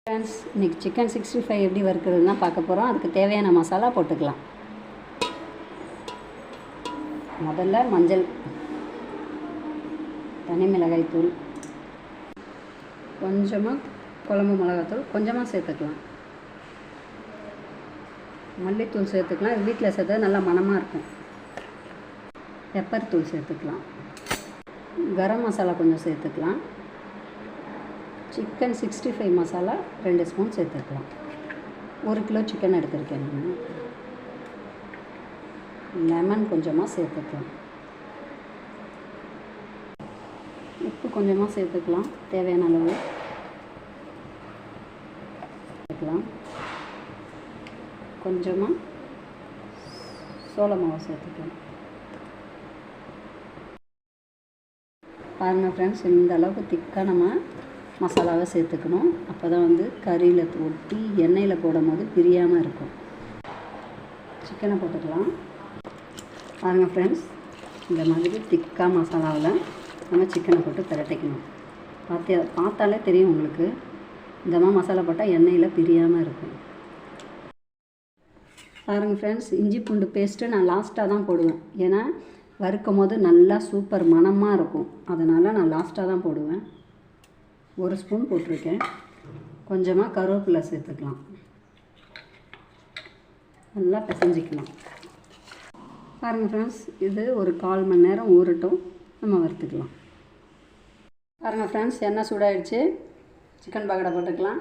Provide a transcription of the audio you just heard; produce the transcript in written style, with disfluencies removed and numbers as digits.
Friends, இன்றைக்கி chicken 65 எப்படி வறுக்கிறதுனா பார்க்க போகிறோம். அதுக்கு தேவையான மசாலா போட்டுக்கலாம். முதல்ல மஞ்சள், தனி மிளகாய் தூள், கொஞ்சமாக குழம்பு மிளகாத்தூள் கொஞ்சமாக சேர்த்துக்கலாம். மல்லித்தூள் சேர்த்துக்கலாம். இது வீட்டில் சேர்த்தா நல்லா மணமாக இருக்கும். பெப்பர் தூள் சேர்த்துக்கலாம். கரம் மசாலா கொஞ்சம் சேர்த்துக்கலாம். சிக்கன் 65 மசாலா 2 ஸ்பூன் சேர்த்துக்கலாம். 1 கிலோ சிக்கன் எடுத்துருக்கேன். லெமன் கொஞ்சமாக சேர்த்துக்கலாம். உப்பு கொஞ்சமாக சேர்த்துக்கலாம், தேவையான அளவு சேர்த்துக்கலாம். கொஞ்சமாக சோள மாவு சேர்த்துக்கலாம். பாருங்கள் ஃப்ரெண்ட்ஸ், இந்த அளவுக்கு திக்காக நம்ம மசாலாவை சேர்த்துக்கணும். அப்போ தான் கறியில் ஒட்டி எண்ணெயில் போடும் போது பிரியாமல் இருக்கும். சிக்கனை போட்டுக்கலாம். பாருங்கள் ஃப்ரெண்ட்ஸ், இந்த மாதிரி திக்காக மசாலாவில் நம்ம சிக்கனை போட்டு பிரட்டிக்கணும். பார்த்தாலே தெரியும் உங்களுக்கு. இந்த மாதிரி மசாலா போட்டால் எண்ணெயில் பிரியாமல் இருக்கும். பாருங்கள் ஃப்ரெண்ட்ஸ், இஞ்சி பூண்டு பேஸ்ட்டு நான் லாஸ்ட்டாக தான் போடுவேன். ஏன்னா வறுக்கும் போது நல்லா சூப்பர் மணமாக இருக்கும். அதனால் நான் லாஸ்ட்டாக தான் போடுவேன். 1 ஸ்பூன் போட்டிருக்கேன். கொஞ்சமாக கருவேப்பிலை சேர்த்துக்கலாம். நல்லா பிசைஞ்சிக்கலாம். பாருங்கள் ஃப்ரெண்ட்ஸ், இது ஒரு 1/4 மணி நேரம் ஊறட்டும், நம்ம வறுத்துக்கலாம். பாருங்கள் ஃப்ரெண்ட்ஸ், எண்ணெய் சூடாகிடுச்சு. சிக்கன் பக்கோடா போட்டுக்கலாம்.